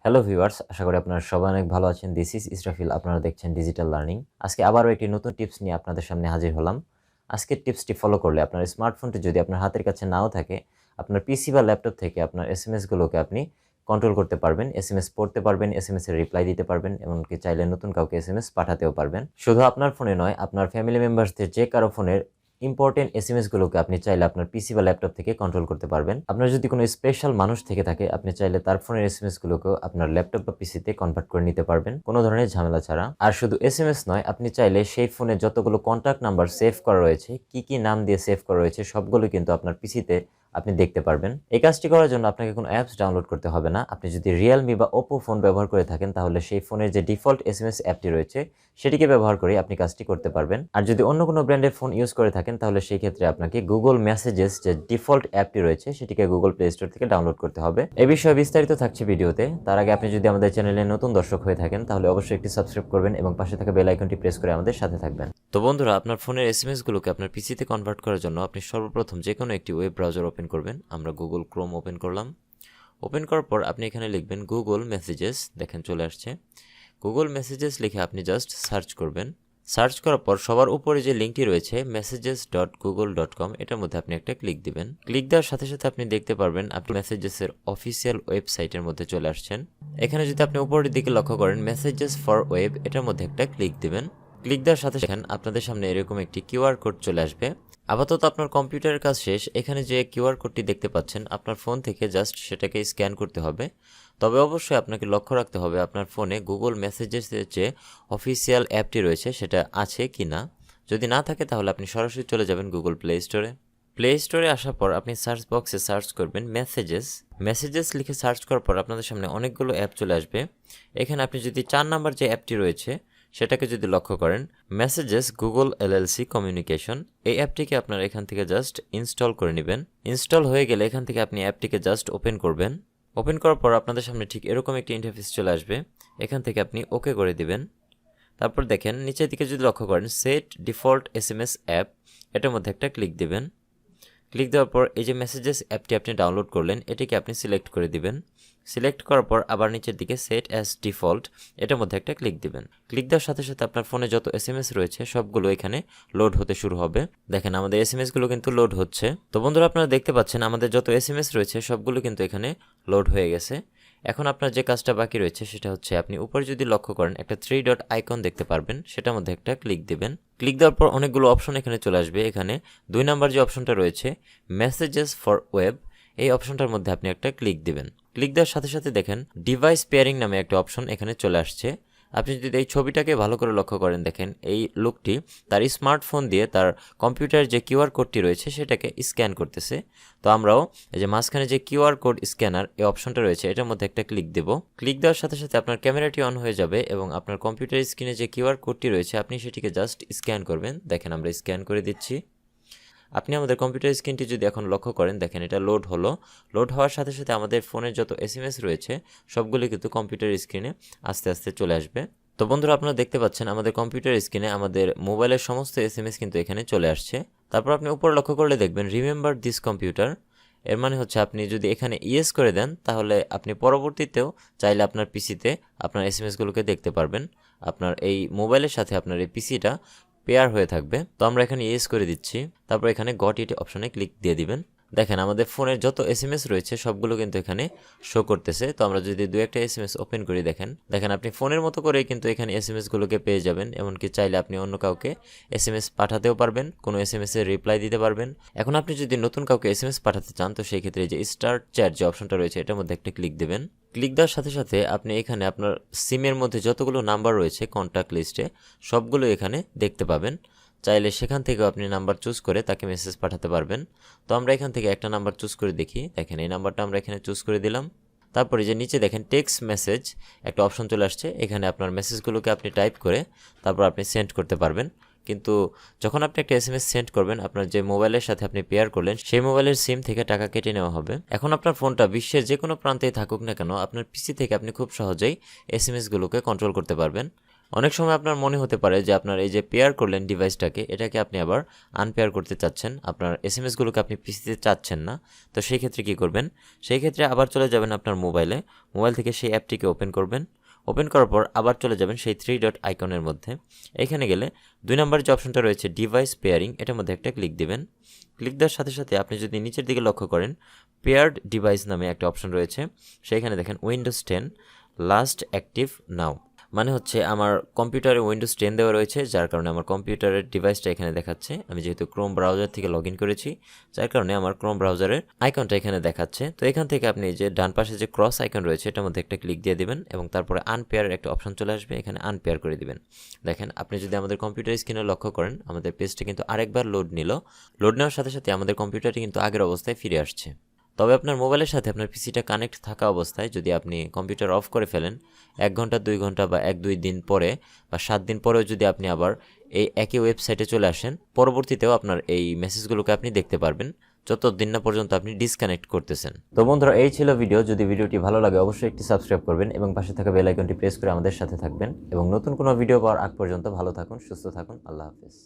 Hello viewers, আশা করি আপনারা সবাই অনেক ভালো আছেন। দিস ইজ ইসরাফিল, আপনারা দেখছেন ডিজিটাল লার্নিং। আজকে আবারও একটি নতুন টিপস নিয়ে আপনাদের সামনে হাজির হলাম। আজকের টিপসটি ফলো করলে আপনার স্মার্টফোনটি যদি আপনার হাতের কাছে নাও থাকে, আপনার পিসি বা ল্যাপটপ থেকে আপনার এসএমএসগুলোকে আপনি কন্ট্রোল করতে পারবেন, এসএমএস পড়তে পারবেন, এসএমএস এর রিপ্লাই দিতে পারবেন, এমনকি চাইলে নতুন কাউকে এসএমএস পাঠাতেও পারবেন। শুধু আপনার ফোনে নয়, আপনার ফ্যামিলি মেম্বার্সদের যে কারো ফোনের ইম্পর্টেন্ট এসএমএসগুলোকে আপনি চাইলে আপনার পিসি বা ল্যাপটপ থেকে কন্ট্রোল করতে পারবেন। আপনার যদি কোনো স্পেশাল মানুষ থেকে থাকে, আপনি চাইলে তার ফোনের এসএমএসগুলোকেও আপনার ল্যাপটপ বা পিসিতে কনভার্ট করে নিতে পারবেন কোনো ধরনের ঝামেলা ছাড়া। আর শুধু এসএমএস নয়, আপনি চাইলে সেই ফোনে যতগুলো কন্ট্যাক্ট নাম্বার সেভ করা রয়েছে, কি নাম দিয়ে সেভ করা রয়েছে, সবগুলো কিন্তু আপনার পিসিতে আপনি দেখতে পারবেন। এই কাজটি করার জন্য আপনাকে কোনো অ্যাপস ডাউনলোড করতে হবে না। আপনি যদি রিয়েলমি বা ওপো ফোন ব্যবহার করে থাকেন, তাহলে সেই ফোনের যে ডিফল্ট এসএমএস অ্যাপটি রয়েছে সেটিকে ব্যবহার করে আপনি কাজটি করতে পারবেন। আর যদি অন্য কোনো ব্র্যান্ডের ফোন ইউজ করে থাকেন, তাহলে সেই ক্ষেত্রে আপনাকে গুগল মেসেজেস যে ডিফল্ট অ্যাপটি রয়েছে সেটিকে গুগল প্লে স্টোর থেকে ডাউনলোড করতে হবে। এই বিষয়ে বিস্তারিত থাকছে ভিডিওতে। তার আগে আপনি যদি আমাদের চ্যানেলে নতুন দর্শক হয়ে থাকেন, তাহলে অবশ্যই একটি সাবস্ক্রাইব করবেন এবং পাশে থাকা বেল আইকনটি প্রেস করে আমাদের সাথে থাকবেন। তো বন্ধুরা, আপনার ফোনের এসএমএসগুলোকে আপনার পিসিতে কনভার্ট করার জন্য আপনি সর্বপ্রথম যে কোনো একটি ওয়েব ব্রাউজার ওপেন করবেন। আমরা গুগল ক্রোম ওপেন করলাম। ওপেন করার পর আপনি এখানে লিখবেন গুগল মেসেজেস, দেখেন চলে আসছে। গুগল মেসেজেস লিখে আপনি জাস্ট সার্চ করবেন। সার্চ করার পর সবার উপরে যে লিঙ্কটি রয়েছে messages.google.com, এটার মধ্যে আপনি একটা ক্লিক দিবেন। ক্লিক দেওয়ার সাথে সাথে আপনি দেখতে পারবেন আপনি মেসেজেসের অফিসিয়াল ওয়েবসাইটের মধ্যে চলে আসছেন। এখানে যদি আপনি উপরের দিকে লক্ষ্য করেন মেসেজেস ফর ওয়েব, এটার মধ্যে একটা ক্লিক দিবেন। ক্লিক দেওয়ার সাথে সাথে আপনাদের সামনে এরকম একটি কিউআর কোড চলে আসবে। আপাতত আপনার কম্পিউটারের কাজ শেষ। এখানে যে কিউআর কোডটি দেখতে পাচ্ছেন, আপনার ফোন থেকে জাস্ট সেটাকে স্ক্যান করতে হবে। তবে অবশ্যই আপনাকে লক্ষ্য রাখতে হবে আপনার ফোনে গুগল মেসেজেসের যে অফিসিয়াল অ্যাপটি রয়েছে সেটা আছে কি না। যদি না থাকে তাহলে আপনি সরাসরি চলে যাবেন গুগল প্লে স্টোরে। প্লে স্টোরে আসার পর আপনি সার্চ বক্সে সার্চ করবেন মেসেজেস। মেসেজেস লিখে সার্চ করার পর আপনাদের সামনে অনেকগুলো অ্যাপ চলে আসবে। এখানে আপনি যদি 4 নাম্বার যে অ্যাপটি রয়েছে সেটাকে যদি লক্ষ্য করেন, মেসেজেস গুগল এলএলসি কমিউনিকেশন, এই অ্যাপটিকে আপনারা এখান থেকে জাস্ট ইনস্টল করে নেবেন। ইনস্টল হয়ে গেলে এখান থেকে আপনি অ্যাপটিকে জাস্ট ওপেন করবেন। ওপেন করার পর আপনাদের সামনে ঠিক এরকম একটি ইন্টারফেস চলে আসবে। এখান থেকে আপনি ওকে করে দিবেন। তারপর দেখেন নিচের দিকে যদি লক্ষ্য করেন সেট ডিফল্ট এসএমএস অ্যাপ, এটার মধ্যে একটা ক্লিক দিবেন। ক্লিক দেওয়ার পর এই যে মেসেজেস অ্যাপটি আপনি ডাউনলোড করলেন, এটিকে আপনি সিলেক্ট করে দিবেন। সিলেক্ট করার পর আবার নিচের দিকে সেট অ্যাজ ডিফল্ট, এটার মধ্যে একটা ক্লিক দিবেন। ক্লিক দেওয়ার সাথে সাথে আপনার ফোনে যত এসএমএস রয়েছে সবগুলো এখানে লোড হতে শুরু হবে। দেখেন আমাদের এসএমএসগুলো কিন্তু লোড হচ্ছে। তো বন্ধুরা, আপনারা দেখতে পাচ্ছেন আমাদের যত এসএমএস রয়েছে সবগুলো কিন্তু এখানে লোড হয়ে গেছে। এখন আপনার যে কাজটা বাকি রয়েছে সেটা হচ্ছে আপনি উপরে যদি লক্ষ্য করেন একটা 3 ডট আইকন দেখতে পারবেন, সেটার মধ্যে একটা ক্লিক দিবেন। ক্লিক দেওয়ার পর অনেকগুলো অপশন এখানে চলে আসবে। এখানে 2 নাম্বার যে অপশনটা রয়েছে মেসেজেস ফর ওয়েব, এই অপশনটার মধ্যে আপনি একটা ক্লিক দিবেন। ক্লিক দেওয়ার সাথে সাথে দেখেন ডিভাইস পেয়ারিং নামে একটা অপশন এখানে চলে আসছে। আপনি যদি এই ছবিটাকে ভালো করে লক্ষ্য করেন, দেখেন এই লোকটি তার স্মার্টফোন দিয়ে তার কম্পিউটারের যে কিউআর কোডটি রয়েছে সেটাকে স্ক্যান করতেছে। তো আমরাও এই যে মাঝখানে যে কিউআর কোড স্ক্যানার এই অপশনটা রয়েছে এটার মধ্যে একটা ক্লিক দেব। ক্লিক দেওয়ার সাথে সাথে আপনার ক্যামেরাটি অন হয়ে যাবে এবং আপনার কম্পিউটার স্ক্রিনে যে কিউআর কোডটি রয়েছে আপনি সেটিকে জাস্ট স্ক্যান করবেন। দেখেন আমরা স্ক্যান করে দিচ্ছি। আপনি আমাদের কম্পিউটার স্ক্রিনটি যদি এখন লক্ষ্য করেন, দেখেন এটা লোড হলো। লোড হওয়ার সাথে সাথে আমাদের ফোনের যত এসএমএস রয়েছে সবগুলো কিন্তু কম্পিউটার স্ক্রিনে আস্তে আস্তে চলে আসবে। তো বন্ধুরা, আপনারা দেখতে পাচ্ছেন আমাদের কম্পিউটার স্ক্রিনে আমাদের মোবাইলের সমস্ত এসএমএস কিন্তু এখানে চলে আসছে। তারপর আপনি উপরে লক্ষ্য করলে দেখবেন রিমেম্বার দিস কম্পিউটার, এর মানে হচ্ছে আপনি যদি এখানে ইয়েস করে দেন তাহলে আপনি পরবর্তীতেও চাইলে আপনার পিসিতে আপনার এসএমএসগুলোকে দেখতে পারবেন। আপনার এই মোবাইলের সাথে আপনার এই পিসিটা পেয়ার হয়ে থাকবে। তো আমরা এখানে ইয়েস করে দিচ্ছি। তারপর এখানে গট ইট অপশনে ক্লিক দিয়ে দিবেন। দেখেন আমাদের ফোনের যত এসএমএস রয়েছে সবগুলো কিন্তু এখানে শো করতেছে। তো আমরা যদি দু একটা এসএমএস ওপেন করি, দেখেন আপনি ফোনের মতো করেই কিন্তু এখানে এসএমএসগুলোকে পেয়ে যাবেন। এমনকি চাইলে আপনি অন্য কাউকে এসএমএস পাঠাতেও পারবেন, কোনো এসএমএসের রিপ্লাই দিতে পারবেন। এখন আপনি যদি নতুন কাউকে এসএমএস পাঠাতে চান, তো সেই ক্ষেত্রে যে স্টার্ট চ্যাট যে অপশনটা রয়েছে এটার মধ্যে একটা ক্লিক দেবেন। ক্লিক দেওয়ার সাথে সাথে আপনি এখানে আপনার সিমের মধ্যে যতগুলো নাম্বার রয়েছে কন্ট্যাক্ট লিস্টে সবগুলো এখানে দেখতে পাবেন। চাইলে সেখান থেকেও আপনি নাম্বার চুজ করে তাকে মেসেজ পাঠাতে পারবেন। তো আমরা এখান থেকে একটা নাম্বার চুজ করে দেখি। দেখেন এই নাম্বারটা আমরা এখানে চুজ করে দিলাম। তারপরে যে নিচে দেখেন টেক্সট মেসেজ একটা অপশন চলে আসছে। এখানে আপনার মেসেজগুলোকে আপনি টাইপ করে তারপর আপনি সেন্ড করতে পারবেন। কিন্তু যখন আপনি একটা এসএমএস সেন্ড করবেন, আপনার যে মোবাইলের সাথে আপনি পেয়ার করলেন সেই মোবাইলের সিম থেকে টাকা কেটে নেওয়া হবে। এখন আপনার ফোনটা বিশ্বের যে কোনো প্রান্তেই থাকুক না কেন, আপনার পিসি থেকে আপনি খুব সহজেই এসএমএসগুলোকে কন্ট্রোল করতে পারবেন। অনেক সময় আপনার মনে হতে পারে যে আপনার এই যে পেয়ার করলেন ডিভাইসটাকে, এটাকে আপনি আবার আনপেয়ার করতে চাচ্ছেন, আপনার এসএমএসগুলোকে আপনি পিসিতে চাচ্ছেন না। তো সেই ক্ষেত্রে কী করবেন, সেই ক্ষেত্রে আবার চলে যাবেন আপনার মোবাইল থেকে সেই অ্যাপটিকে ওপেন করবেন। ওপেন করার পর আবার চলে যাবেন সেই 3 ডট আইকনের মধ্যে। এখানে গেলে 2 নম্বরের যে অপশনটা রয়েছে ডিভাইস পেয়ারিং, এটার মধ্যে একটা ক্লিক দিবেন। ক্লিক দেওয়ার সাথে সাথে আপনি যদি নিচের দিকে লক্ষ্য করেন, পেয়ার্ড ডিভাইস নামে একটা অপশন রয়েছে। সেইখানে দেখেন উইন্ডোজ 10 লাস্ট অ্যাক্টিভ নাও, মানে হচ্ছে আমার কম্পিউটারে উইন্ডোজ 10 দেওয়া রয়েছে, যার কারণে আমার কম্পিউটারের ডিভাইসটা এখানে দেখাচ্ছে। আমি যেহেতু ক্রোম ব্রাউজার থেকে লগ ইন করেছি, যার কারণে আমার ক্রোম ব্রাউজারের আইকনটা এখানে দেখাচ্ছে। তো এখান থেকে আপনি যে ডান পাশে যে ক্রস আইকন রয়েছে, এটার মধ্যে একটা ক্লিক দিয়ে দিবেন এবং তারপরে আনপেয়ারের একটা অপশন চলে আসবে, এখানে আনপেয়ার করে দিবেন। দেখেন, আপনি যদি আমাদের কম্পিউটার স্ক্রিনে লক্ষ্য করেন, আমাদের পেজটা কিন্তু আরেকবার লোড নেওয়ার সাথে সাথে আমাদের কম্পিউটারটি কিন্তু আগের অবস্থায় ফিরে আসছে। তবে আপনার মোবাইলের সাথে আপনার পিসিটা কানেক্ট থাকা অবস্থায় যদি আপনি কম্পিউটার অফ করে ফেলেন, 1 ঘন্টা 2 ঘন্টা বা 1-2 দিন পরে বা 7 দিন পরেও যদি আপনি আবার এই একই ওয়েবসাইটে চলে আসেন, পরবর্তীতেও আপনার এই মেসেজগুলোকে আপনি দেখতে পারবেন, যতদিন না পর্যন্ত আপনি ডিসকানেক্ট করতেছেন। তো বন্ধুরা, এই ছিল ভিডিও। যদি ভিডিওটি ভালো লাগে অবশ্যই একটি সাবস্ক্রাইব করবেন এবং পাশে থাকা বেল আইকনটি প্রেস করে আমাদের সাথে থাকবেন এবং নতুন কোনো ভিডিও পাওয়ার আগ পর্যন্ত ভালো থাকুন, সুস্থ থাকুন। আল্লাহ হাফেজ।